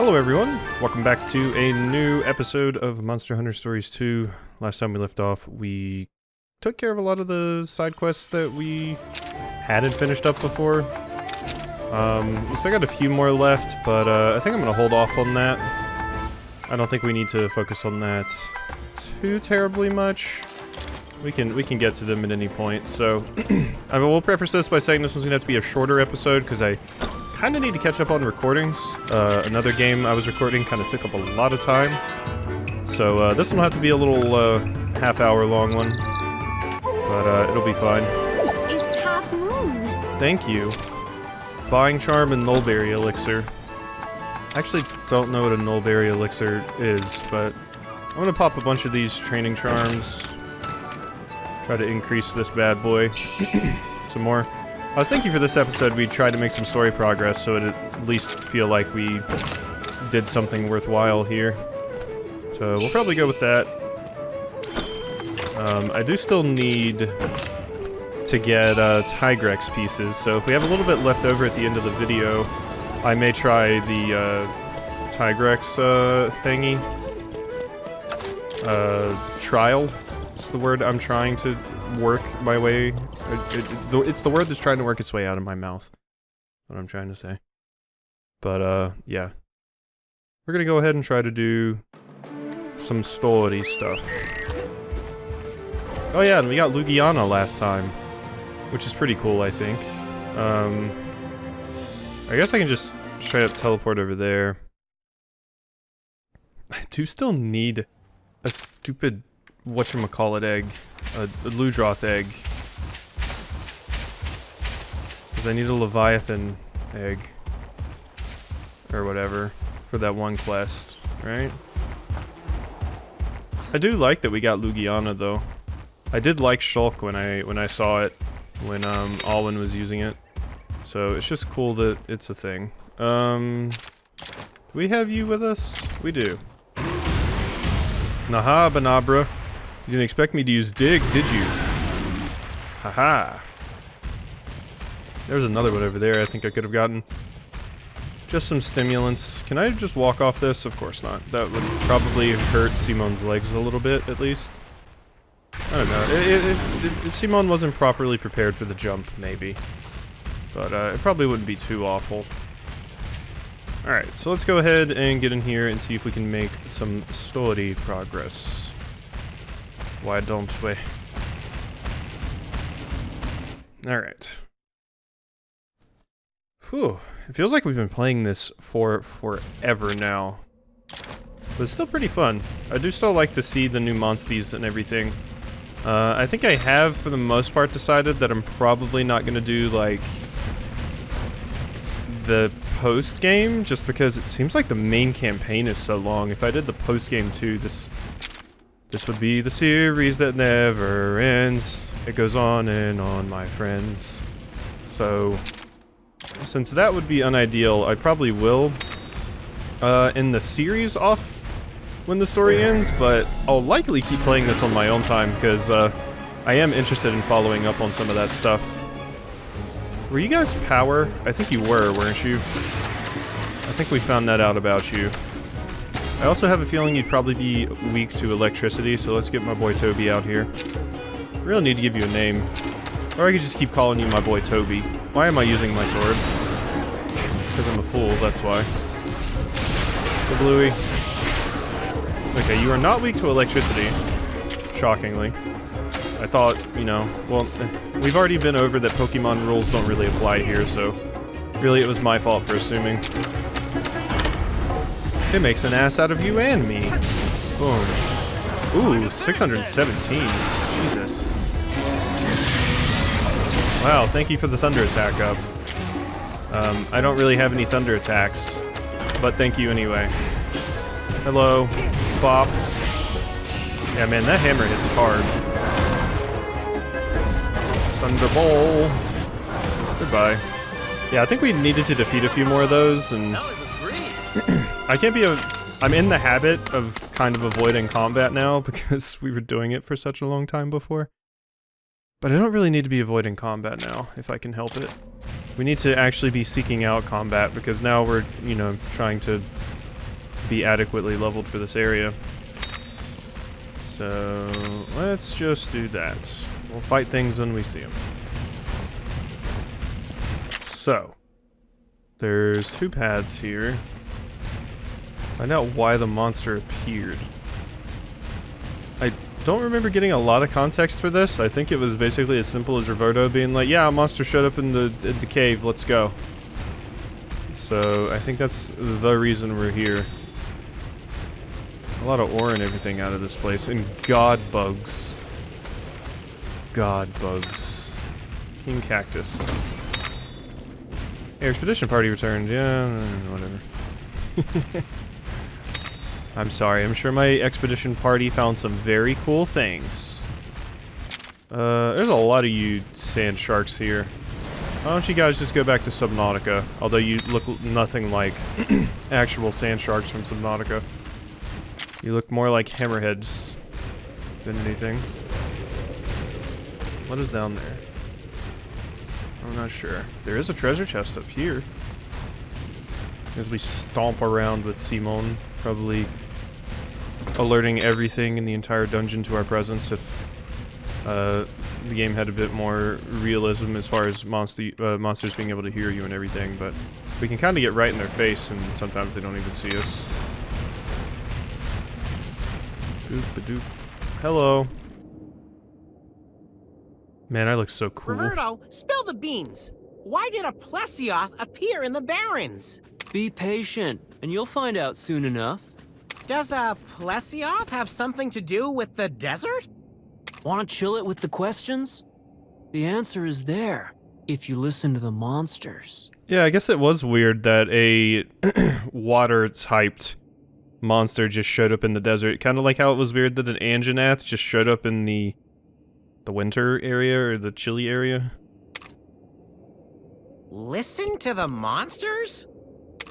Hello everyone, welcome back to a new episode of Monster Hunter Stories 2. Last time we left off, we took care of a lot of the side quests that we hadn't finished up before. We still got a few more left, but I think I'm gonna hold off on that. I don't think we need to focus on that too terribly much. We can get to them at any point, so I will preface this by saying this one's gonna have to be a shorter episode, because I kind of need to catch up on recordings. Another game I was recording kind of took up a lot of time. So this one will have to be a little half-hour long one. But it'll be fine. It's half moon. Thank you. Buying Charm and Nullberry Elixir. I actually don't know what a Nullberry Elixir is, but I'm gonna pop a bunch of these training charms. Try to increase this bad boy some more. I was thinking for this episode we'd try to make some story progress so it'd at least feel like we did something worthwhile here. So we'll probably go with that. I do still need to get Tigrex pieces, so if we have a little bit left over at the end of the video, I may try the Tigrex thingy. Trial is the word I'm trying to work my way. It's the word that's trying to work its way out of my mouth. What I'm trying to say. But yeah. We're gonna go ahead and try to do some story stuff. Oh yeah, and we got Lugiana last time, which is pretty cool, I think. I guess I can just straight up teleport over there. I do still need a stupid whatchamacallit egg. A Ludroth egg. Because I need a Leviathan egg. Or whatever. For that one quest, right? I do like that we got Lugiana though. I did like Shulk when I saw it. When Alwyn was using it. So it's just cool that it's a thing. Do we have you with us? We do. Naha Banabra. You didn't expect me to use dig, did you? Haha. There's another one over there I think I could have gotten. Just some stimulants. Can I just walk off this? Of course not. That would probably hurt Simon's legs a little bit, at least. I don't know. If Simon wasn't properly prepared for the jump, maybe. But it probably wouldn't be too awful. Alright, so let's go ahead and get in here and see if we can make some story progress. Why don't we? Alright. Whew. It feels like we've been playing this for forever now. But it's still pretty fun. I do still like to see the new Monsties and everything. I think I have, for the most part, decided that I'm probably not going to do, like, the post-game, just because it seems like the main campaign is so long. If I did the post-game too, this would be the series that never ends. It goes on and on, my friends. So, since that would be unideal, I probably will end the series off when the story ends, but I'll likely keep playing this on my own time, because I am interested in following up on some of that stuff. Were you guys power? I think you were, weren't you? I think we found that out about you. I also have a feeling you'd probably be weak to electricity, so let's get my boy Toby out here. I really need to give you a name. Or I could just keep calling you my boy Toby. Why am I using my sword? Because I'm a fool, that's why. The Bluey. Okay, you are not weak to electricity. Shockingly. I thought, you know, well, we've already been over that Pokemon rules don't really apply here, so really it was my fault for assuming. It makes an ass out of you and me. Boom. Ooh, 617. Jesus. Wow, thank you for the thunder attack up. I don't really have any thunder attacks, but thank you anyway. Hello. Bop. Yeah, man, that hammer hits hard. Thunderball. Goodbye. Yeah, I think we needed to defeat a few more of those, and I can't be I'm in the habit of kind of avoiding combat now because we were doing it for such a long time before. But I don't really need to be avoiding combat now, if I can help it. We need to actually be seeking out combat because now we're, you know, trying to be adequately leveled for this area. So let's just do that. We'll fight things when we see them. So there's 2 paths here. Find out why the monster appeared. I don't remember getting a lot of context for this. I think it was basically as simple as Roberto being like, yeah, a monster showed up in the cave, let's go. So I think that's the reason we're here. A lot of ore and everything out of this place. And god bugs. God bugs. King Cactus. Hey, expedition party returned. Yeah, whatever. I'm sorry. I'm sure my expedition party found some very cool things. There's a lot of you sand sharks here. Why don't you guys just go back to Subnautica? Although you look nothing like actual sand sharks from Subnautica. You look more like hammerheads than anything. What is down there? I'm not sure. There is a treasure chest up here. As we stomp around with Simon, probably alerting everything in the entire dungeon to our presence if the game had a bit more realism as far as monsters being able to hear you and everything, but we can kind of get right in their face and sometimes they don't even see us. Doop-a-doop. Hello. Man, I look so cool. Roberto, spill the beans. Why did a plesioth appear in the Barrens? Be patient, and you'll find out soon enough. Does a plesioth have something to do with the desert? Want to chill it with the questions? The answer is there, if you listen to the monsters. Yeah, I guess it was weird that a water-typed monster just showed up in the desert. Kind of like how it was weird that an Anjanath just showed up in the winter area or the chilly area. Listen to the monsters?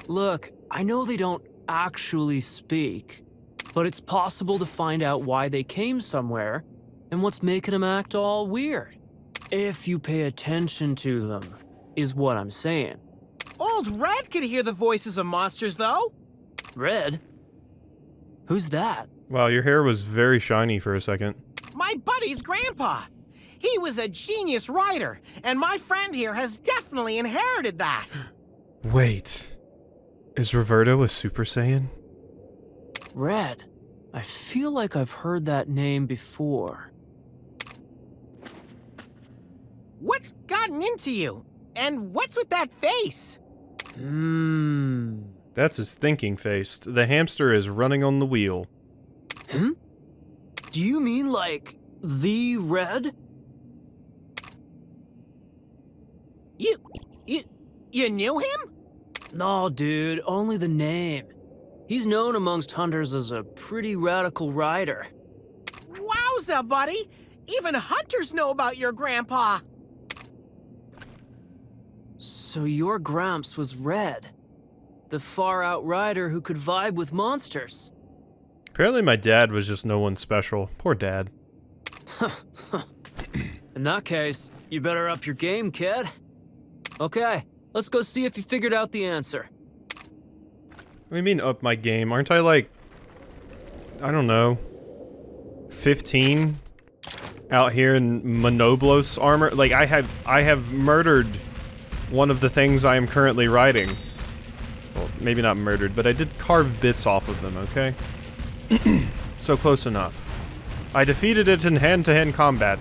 Look, I know they don't actually speak, but it's possible to find out why they came somewhere and what's making them act all weird. If you pay attention to them, is what I'm saying. Old Red could hear the voices of monsters, though. Red? Who's that? Wow, your hair was very shiny for a second. My buddy's grandpa. He was a genius writer, and my friend here has definitely inherited that. Wait. Is Roberto a Super Saiyan? Red. I feel like I've heard that name before. What's gotten into you? And what's with that face? That's his thinking face. The hamster is running on the wheel. Hmm? Do you mean like the Red? You knew him? No, dude, only the name. He's known amongst hunters as a pretty radical rider. Wowza, buddy! Even hunters know about your grandpa. So your Gramps was Red, the far-out rider who could vibe with monsters. Apparently my dad was just no one special. Poor dad. In that case, you better up your game, kid. Okay, let's go see if you figured out the answer. What do you mean up my game? Aren't I like, I don't know, 15 out here in Monoblos armor? Like I have murdered one of the things I am currently riding. Well, maybe not murdered, but I did carve bits off of them, okay? So close enough. I defeated it in hand-to-hand combat.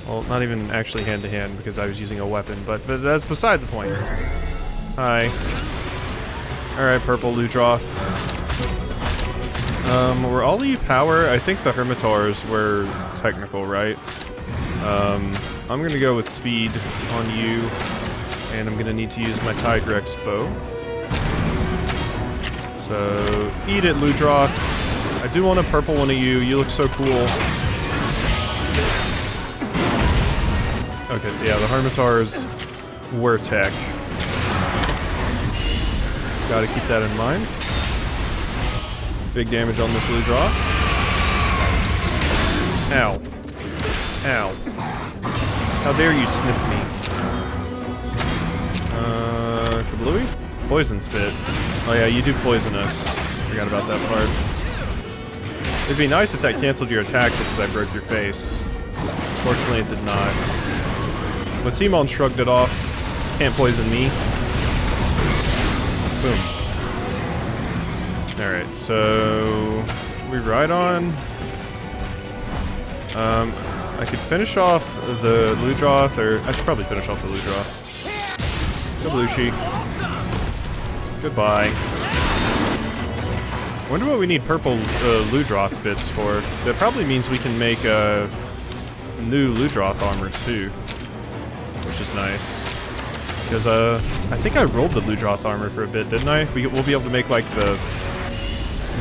Well, not even actually hand-to-hand because I was using a weapon, but that's beside the point. Hi. Alright, purple Ludroth. Were all of you power? I think the Hermitars were technical, right? I'm gonna go with speed on you, and I'm gonna need to use my Tigrex bow. So, eat it, Ludroth. I do want a purple one of you. You look so cool. Okay, so yeah, the Hermitars were tech. Gotta keep that in mind. Big damage on this Ludroth. Ow. Ow. How dare you snip me? Kablooey? Poison spit. Oh yeah, you do poison us. Forgot about that part. It'd be nice if that canceled your attack because I broke your face. Fortunately, it did not. When Simon shrugged it off, can't poison me. Boom. Alright, so... should we ride on? I could finish off the Ludroth, or I should probably finish off the Ludroth. Go Blushi. Goodbye. I wonder what we need purple Ludroth bits for. That probably means we can make new Ludroth armor too, which is nice. Because I think I rolled the Ludroth armor for a bit, didn't I? We'll be able to make like the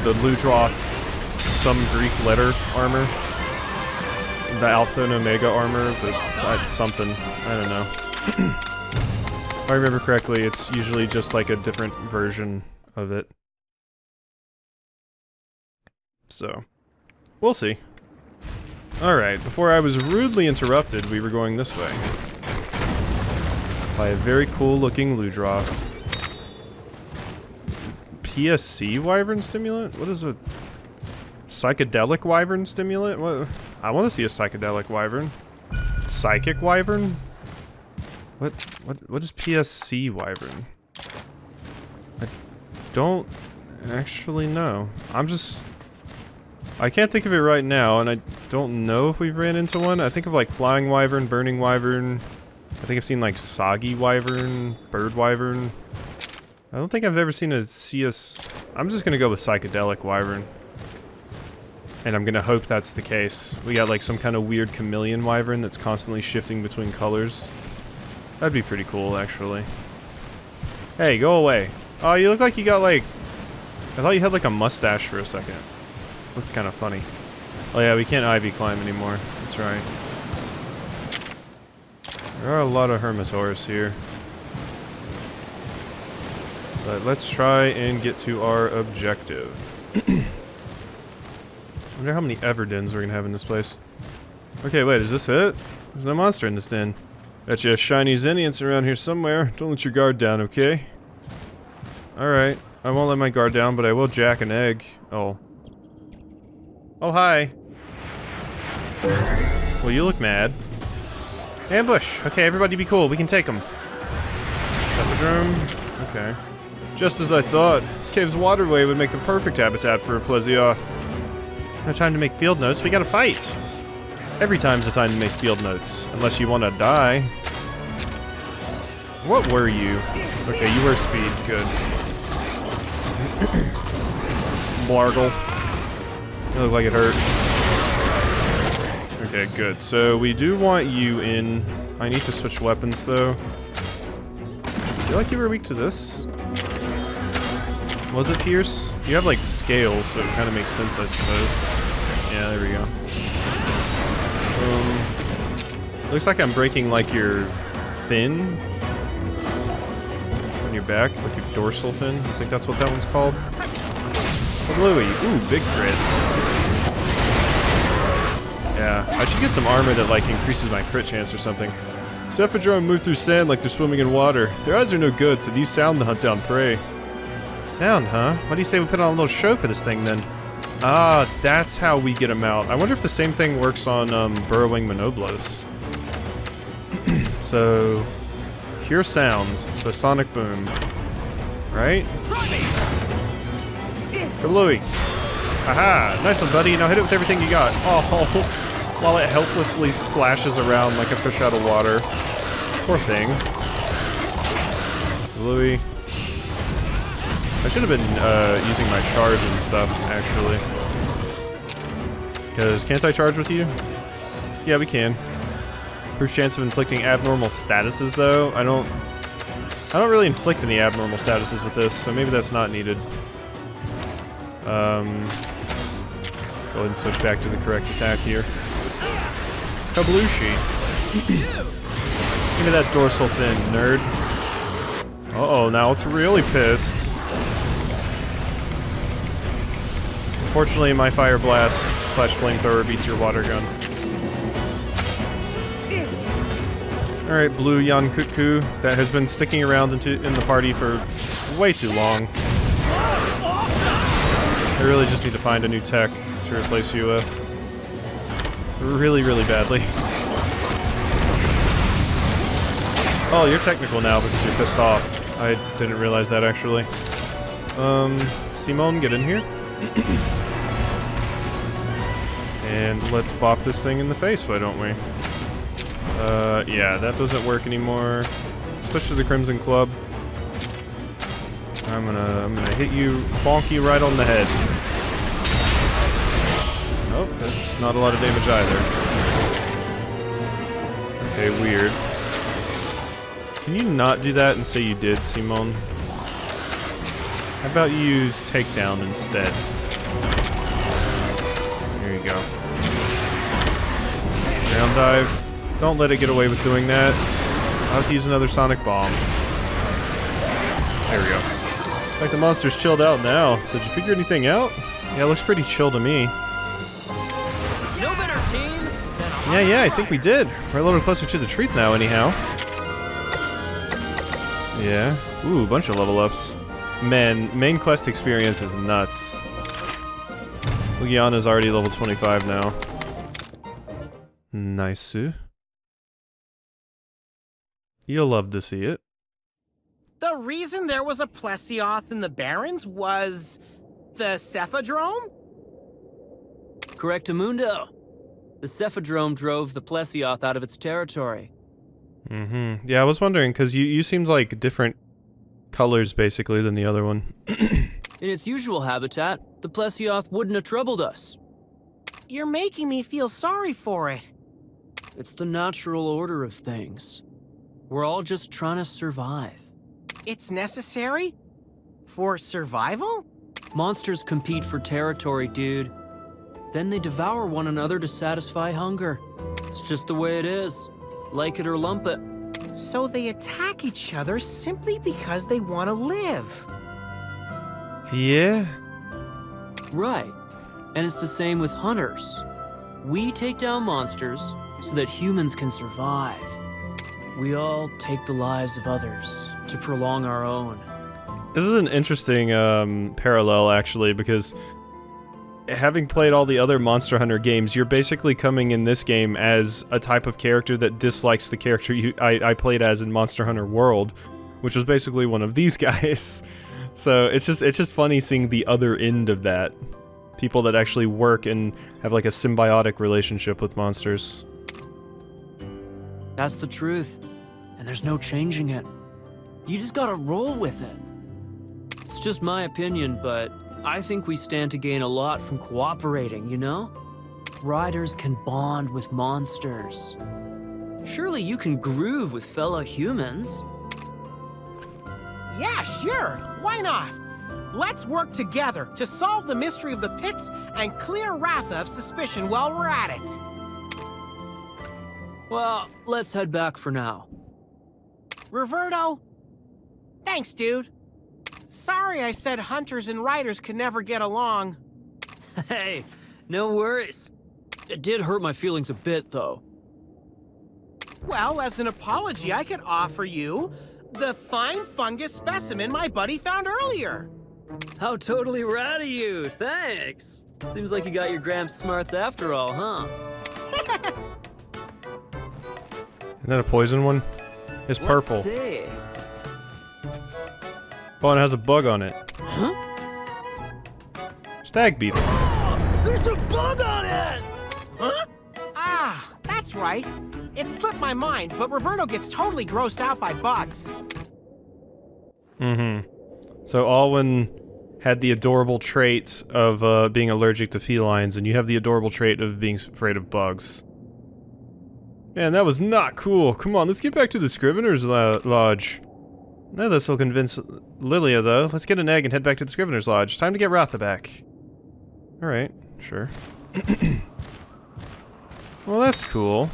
Ludroth some Greek letter armor. The Alpha and Omega armor, something. I don't know. If I remember correctly, it's usually just like a different version of it. So, we'll see. Alright, before I was rudely interrupted, we were going this way. By a very cool looking Ludroth. PSC Wyvern Stimulant? What is a... Psychedelic Wyvern Stimulant? What? I want to see a Psychedelic Wyvern. Psychic Wyvern? What is PSC Wyvern? I don't actually know. I can't think of it right now, and I don't know if we've ran into one. I think of like Flying Wyvern, Burning Wyvern. I think I've seen like Soggy Wyvern, Bird Wyvern. I don't think I've ever seen a CS... I'm just gonna go with Psychedelic Wyvern. And I'm gonna hope that's the case. We got like some kind of weird chameleon wyvern that's constantly shifting between colors. That'd be pretty cool, actually. Hey, go away. Oh, you look like you got like... I thought you had like a mustache for a second. Looked kind of funny. Oh yeah, we can't Ivy climb anymore. That's right. There are a lot of Hermitaurs here. But let's try and get to our objective. I wonder how many Everdens we're gonna have in this place. Okay, wait, is this it? There's no monster in this den. Bet you a shiny Xeniance around here somewhere. Don't let your guard down, okay? Alright, I won't let my guard down, but I will jack an egg. Oh. Oh, hi. Well, you look mad. Ambush! Okay, everybody be cool, we can take them. Cephadrome? Okay. Just as I thought, this cave's waterway would make the perfect habitat for a Plesioth. No time to make field notes, we gotta fight! Every time's the time to make field notes, unless you wanna die. What were you? Okay, you were speed, good. Blargle. You look like it hurt. Okay, good. So we do want you in. I need to switch weapons though. I feel like you were weak to this. Was it Pierce? You have like scales, so it kind of makes sense, I suppose. Yeah, there we go. Looks like I'm breaking like your fin on your back, like your dorsal fin. I think that's what that one's called. Oh, Louie. Ooh, big crit. Yeah, I should get some armor that like increases my crit chance or something. Cephadrome move through sand like they're swimming in water. Their eyes are no good, so they use sound to hunt down prey. Sound, huh? What do you say we put on a little show for this thing then? Ah, that's how we get them out. I wonder if the same thing works on burrowing Monoblos. So, pure sound. So sonic boom, right? For Louie. Aha! Nice one, buddy. Now hit it with everything you got. Oh, while it helplessly splashes around like a fish out of water. Poor thing. Louie. I should have been using my charge and stuff, actually. Because can't I charge with you? Yeah, we can. Proof chance of inflicting abnormal statuses, though. I don't really inflict any abnormal statuses with this, so maybe that's not needed. Go ahead and switch back to the correct attack here. Kablushi. Give me that dorsal fin, nerd. Uh-oh, now it's really pissed. Unfortunately, my Fire Blast / Flamethrower beats your water gun. Alright, Blue Yankutku, that has been sticking around in the party for way too long. really just need to find a new tech to replace you with. Really, really badly. Oh, you're technical now because you're pissed off. I didn't realize that, actually. Simone, get in here. And let's bop this thing in the face, why don't we? Yeah, that doesn't work anymore. Switch to the Crimson Club. I'm gonna hit you, bonk you right on the head. Oh, that's not a lot of damage either. Okay, weird. Can you not do that and say you did, Simone? How about you use takedown instead? There you go. Ground dive. Don't let it get away with doing that. I'll have to use another sonic bomb. There we go. Looks like the monster's chilled out now. So did you figure anything out? Yeah, it looks pretty chill to me. No better team than a Yeah, I think we did. We're a little closer to the truth now, anyhow. Yeah. Ooh, a bunch of level ups. Man, main quest experience is nuts. Lugiana's already level 25 now. Nice. You'll love to see it. The reason there was a Plesioth in the Barrens was the Cephadrome? Correctamundo. The Cephadrome drove the Plesioth out of its territory. Mm-hmm. Yeah, I was wondering, because you seemed like different colors, basically, than the other one. In its usual habitat, the Plesioth wouldn't have troubled us. You're making me feel sorry for it. It's the natural order of things. We're all just trying to survive. It's necessary? For survival? Monsters compete for territory, dude. Then they devour one another to satisfy hunger. It's just the way it is. Like it or lump it. So they attack each other simply because they want to live. Yeah? Right. And it's the same with hunters. We take down monsters so that humans can survive. We all take the lives of others to prolong our own. This is an interesting parallel, actually, because having played all the other Monster Hunter games, you're basically coming in this game as a type of character that dislikes the character I played as in Monster Hunter World, which was basically one of these guys. So it's just funny seeing the other end of that. People that actually work and have like a symbiotic relationship with monsters. That's the truth, and there's no changing it. You just gotta roll with it. It's just my opinion, but I think we stand to gain a lot from cooperating, you know? Riders can bond with monsters. Surely you can groove with fellow humans. Yeah, sure. Why not? Let's work together to solve the mystery of the pits and clear Ratha of suspicion while we're at it. Well, let's head back for now. Roberto? Thanks, dude. Sorry I said hunters and riders could never get along. Hey, no worries. It did hurt my feelings a bit, though. Well, as an apology, I could offer you the fine fungus specimen my buddy found earlier. How totally rad of you, thanks. Seems like you got your Gramps smarts after all, huh? Isn't that a poison one? It's purple. Let's see. Oh, and it has a bug on it. Huh? Stag beetle. There's a bug on it! Huh? Ah, that's right. It slipped my mind, but Roberto gets totally grossed out by bugs. Mm-hmm. So Alwyn had the adorable trait of being allergic to felines, and you have the adorable trait of being afraid of bugs. Man, that was not cool. Come on, let's get back to the Scrivener's Lodge. No, this will convince Lilia, though. Let's get an egg and head back to the Scrivener's Lodge. Time to get Ratha back. Alright, sure. Well, that's cool.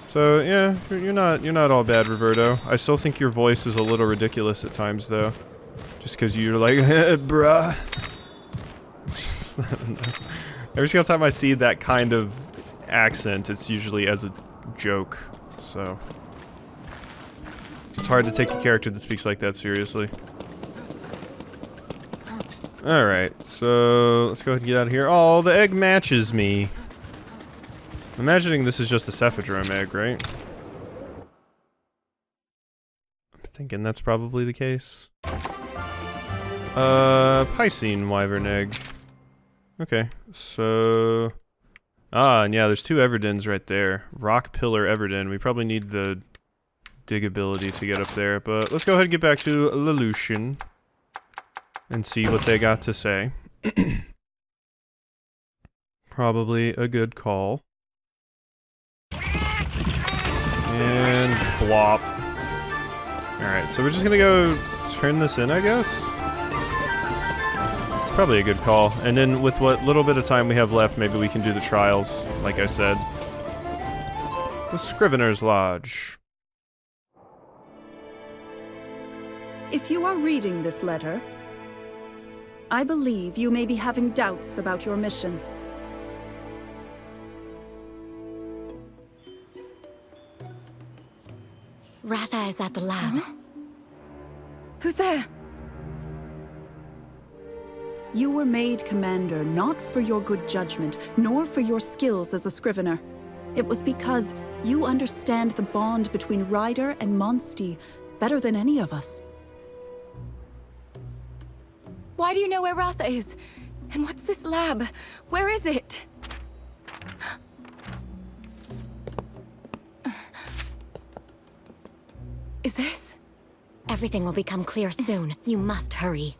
So, yeah, you're not all bad, Roberto. I still think your voice is a little ridiculous at times, though. Just because you're like, bruh. It's just, I don't know. Every single time I see that kind of accent, it's usually as a joke, so... It's hard to take a character that speaks like that seriously. Alright, so let's go ahead and get out of here. Oh, the egg matches me. I'm imagining this is just a Cephadrome egg, right? I'm thinking that's probably the case. Piscine Wyvern egg. Okay, so... Ah, and yeah, there's 2 Everdens right there. Rock Pillar Everden. We probably need the dig ability to get up there, but let's go ahead and get back to Lelouch and see what they got to say. Probably a good call. And blop. Alright, so we're just gonna go turn this in, I guess? It's probably a good call. And then with what little bit of time we have left, maybe we can do the trials, like I said. The Scrivener's Lodge. If you are reading this letter, I believe you may be having doubts about your mission. Ratha is at the lab. Huh? Who's there? You were made commander not for your good judgment, nor for your skills as a scrivener. It was because you understand the bond between Ryder and Monsties better than any of us. Why do you know where Ratha is? And what's this lab? Where is it? Is this? Everything will become clear soon. You must hurry.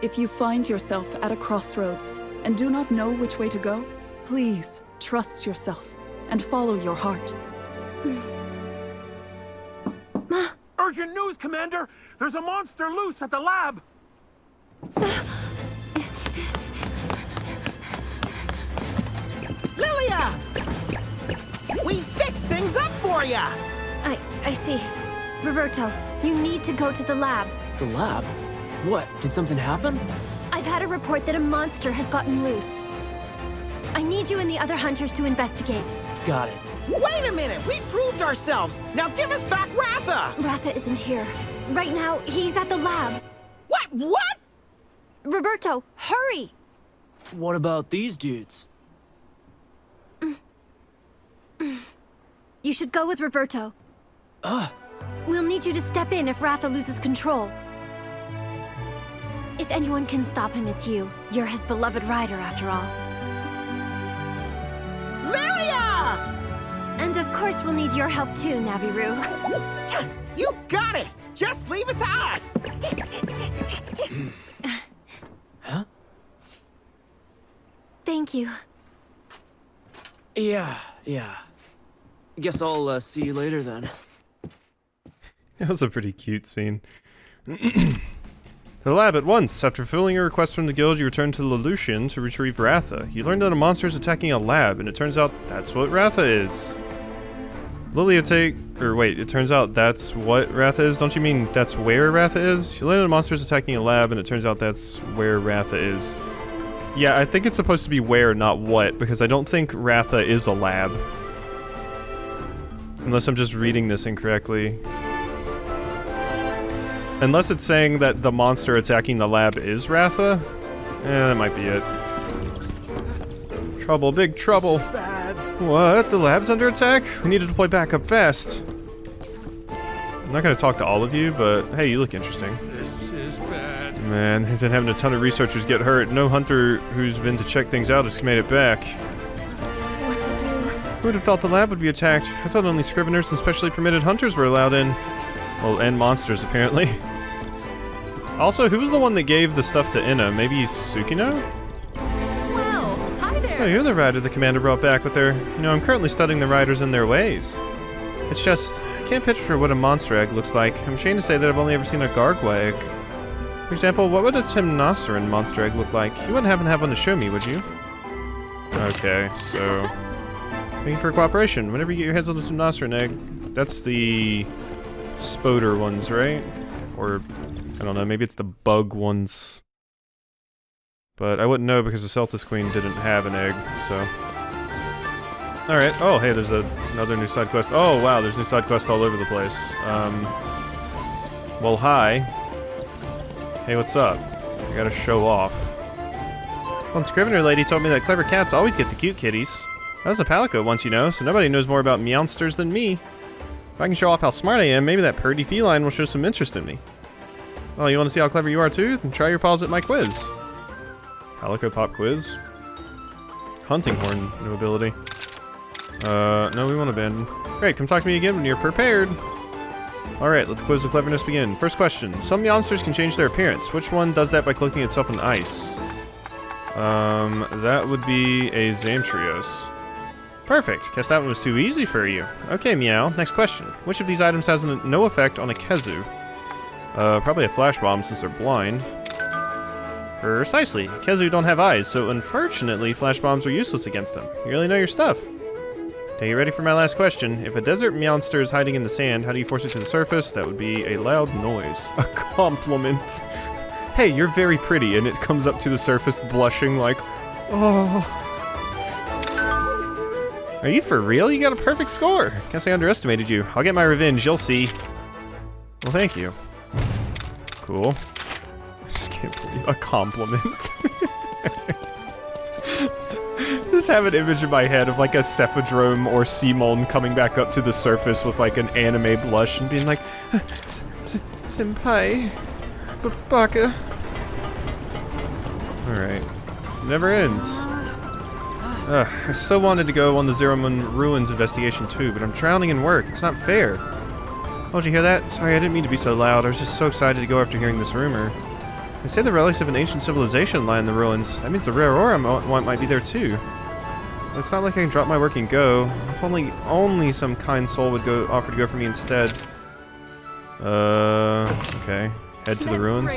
If you find yourself at a crossroads and do not know which way to go, please trust yourself and follow your heart. Urgent news, Commander! There's a monster loose at the lab! Lilia! We fixed things up for ya! I see. Roberto, you need to go to the lab. The lab? What? Did something happen? I've had a report that a monster has gotten loose. I need you and the other hunters to investigate. Got it. Wait a minute! We proved ourselves! Now give us back Ratha! Ratha isn't here. Right now, he's at the lab. What? Roberto, hurry! What about these dudes? You should go with Roberto. We'll need you to step in if Ratha loses control. If anyone can stop him, it's you. You're his beloved rider, after all. Lilia! And of course, we'll need your help too, Naviru. You got it! Just leave it to us! Huh? Thank you. Yeah. Guess I'll see you later then. That was a pretty cute scene. To the lab at once. After fulfilling a request from the guild, you return to Lelouch to retrieve Ratha. You learn that a monster is attacking a lab, and it turns out that's what Ratha is. It turns out that's what Ratha is? Don't you mean that's where Ratha is? You learn that a monster is attacking a lab, and it turns out that's where Ratha is. Yeah, I think it's supposed to be where, not what, because I don't think Ratha is a lab. Unless I'm just reading this incorrectly. Unless it's saying that the monster attacking the lab is Ratha? That might be it. Trouble, big trouble. This is bad. What? The lab's under attack? We need to deploy backup fast. I'm not gonna talk to all of you, but hey, you look interesting. This is bad. Man, they've been having a ton of researchers get hurt. No hunter who's been to check things out has made it back. What to do? Who would have thought the lab would be attacked? I thought only scriveners and specially permitted hunters were allowed in. Well, and monsters, apparently. Also, who was the one that gave the stuff to Inna? Maybe Tsukino? Well, hi there. Oh, you're the rider the commander brought back with her. You know, I'm currently studying the riders and their ways. It's just, I can't picture what a monster egg looks like. I'm ashamed to say that I've only ever seen a Gargwa egg. For example, what would a Timnoceran monster egg look like? You wouldn't happen to have one to show me, would you? Okay, so... Thank you for your cooperation. Whenever you get your hands on the Timnoceran egg, that's the... Spoder ones, right? Or, I don't know, maybe it's the bug ones. But I wouldn't know because the Celtis Queen didn't have an egg, so... Alright, oh hey, there's another new side quest. Oh wow, there's new side quests all over the place. Well hi. Hey, what's up? I gotta show off. One Scrivener lady told me that clever cats always get the cute kitties. I was a Palico once, you know, so nobody knows more about Meowsters than me. If I can show off how smart I am, maybe that purdy feline will show some interest in me. Well, you want to see how clever you are too? Then try your paws at my quiz. Palico Pop Quiz. Hunting Horn, new ability. No, we won't abandon. Great, come talk to me again when you're prepared. Alright, let the quiz of cleverness begin. First question. Some monsters can change their appearance. Which one does that by cloaking itself in ice? That would be a Zamtrios. Perfect. Guess that one was too easy for you. Okay, Meow. Next question. Which of these items has no effect on a Kezu? Probably a flash bomb since they're blind. Precisely. Kezu don't have eyes, so unfortunately flash bombs are useless against them. You really know your stuff. Okay, you ready for my last question? If a desert monster is hiding in the sand, how do you force it to the surface? That would be a loud noise. A compliment. Hey, you're very pretty, and it comes up to the surface blushing like, oh. Are you for real? You got a perfect score. Guess I underestimated you. I'll get my revenge, you'll see. Well, thank you. Cool. I just can't believe a compliment. Just have an image in my head of like a Cephadrome or Simon coming back up to the surface with like an anime blush and being like, Senpai, Baka. Alright. Never ends. I so wanted to go on the Zero Moon Ruins investigation too, but I'm drowning in work. It's not fair. Oh, did you hear that? Sorry, I didn't mean to be so loud. I was just so excited to go after hearing this rumor. They say the relics of an ancient civilization lie in the ruins. That means the rare ore I want might be there too. It's not like I can drop my work and go. If only some kind soul would offer to go for me instead. Okay. Head to the ruins.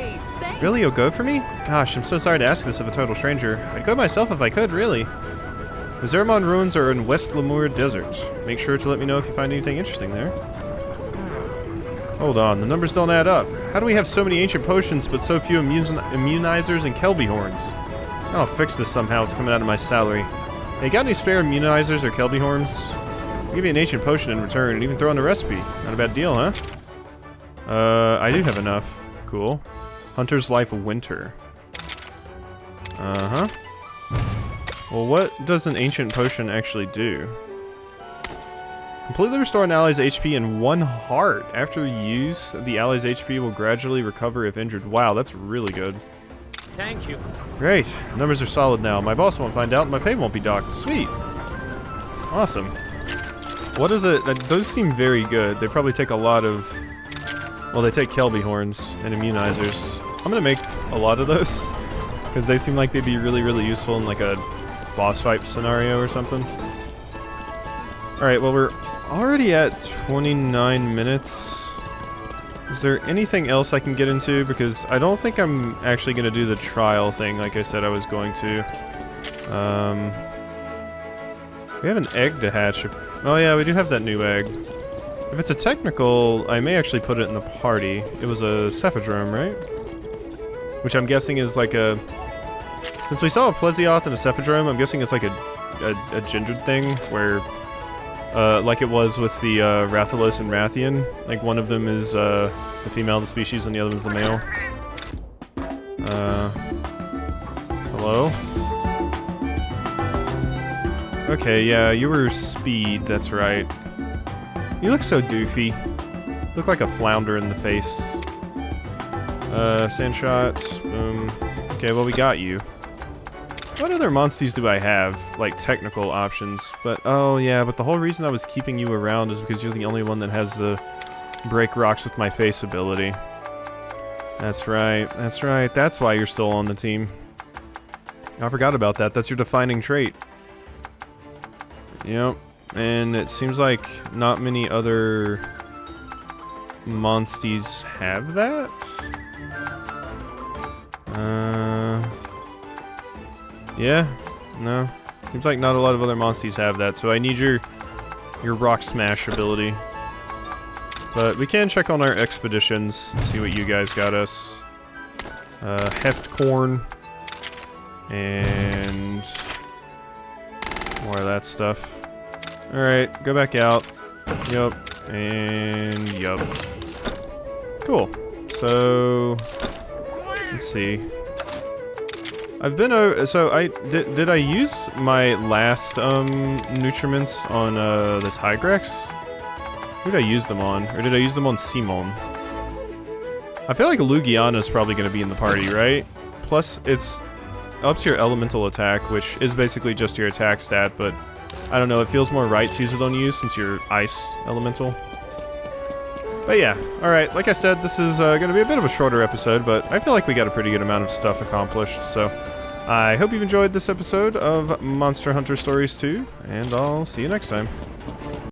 Really, you'll go for me? Gosh, I'm so sorry to ask this of a total stranger. I'd go myself if I could, really. The Zermon ruins are in West Lemur Desert. Make sure to let me know if you find anything interesting there. Hold on, the numbers don't add up. How do we have so many ancient potions but so few immunizers and Kelby horns? I'll fix this somehow, it's coming out of my salary. Hey, got any spare immunizers or Kelby horns? I'll give you an ancient potion in return and even throw in the recipe. Not a bad deal, huh? I do have enough. Cool. Hunter's Life of Winter. Uh-huh. Well, what does an ancient potion actually do? Completely restore an ally's HP in 1 heart. After use, the ally's HP will gradually recover if injured. Wow, that's really good. Thank you. Great. Numbers are solid now. My boss won't find out and my pay won't be docked. Sweet. Awesome. What is it? Those seem very good. They probably take a lot of... Well, they take Kelby horns and immunizers. I'm gonna make a lot of those. Because they seem like they'd be really, really useful in like a boss fight scenario or something. Alright, well we're already at 29 minutes. Is there anything else I can get into? Because I don't think I'm actually going to do the trial thing like I said I was going to. We have an egg to hatch. Oh yeah, we do have that new egg. If it's a technical, I may actually put it in the party. It was a Cephadrome, right? Which I'm guessing is like a... Since we saw a Plesioth and a Cephadrome, I'm guessing it's like a gendered thing where... like it was with the Rathalos and Rathian. Like one of them is the female of the species and the other one's the male. Hello? Okay, yeah, you were speed, that's right. You look so doofy. Look like a flounder in the face. Sand shot, boom. Okay, well we got you. What other Monsties do I have? Like, technical options. But, oh yeah, but the whole reason I was keeping you around is because you're the only one that has the break rocks with my face ability. That's right, that's right. That's why you're still on the team. I forgot about that. That's your defining trait. Yep. And it seems like not many other Monsties have that? Yeah, no. Seems like not a lot of other Monsties have that, so I need your Rock Smash ability. But we can check on our expeditions, see what you guys got us. Heft Corn. And more of that stuff. Alright, go back out. Yup. And yup. Cool. So... Let's see. I've been so I did I use my last nutriments on the Tigrex? Who did I use them on? Or did I use them on Simon? I feel like Lugiana is probably going to be in the party, right? Plus, it's up to your elemental attack, which is basically just your attack stat, but I don't know, it feels more right to use it on you since you're ice elemental. But yeah, alright, like I said, this is going to be a bit of a shorter episode, but I feel like we got a pretty good amount of stuff accomplished, so I hope you've enjoyed this episode of Monster Hunter Stories 2, and I'll see you next time.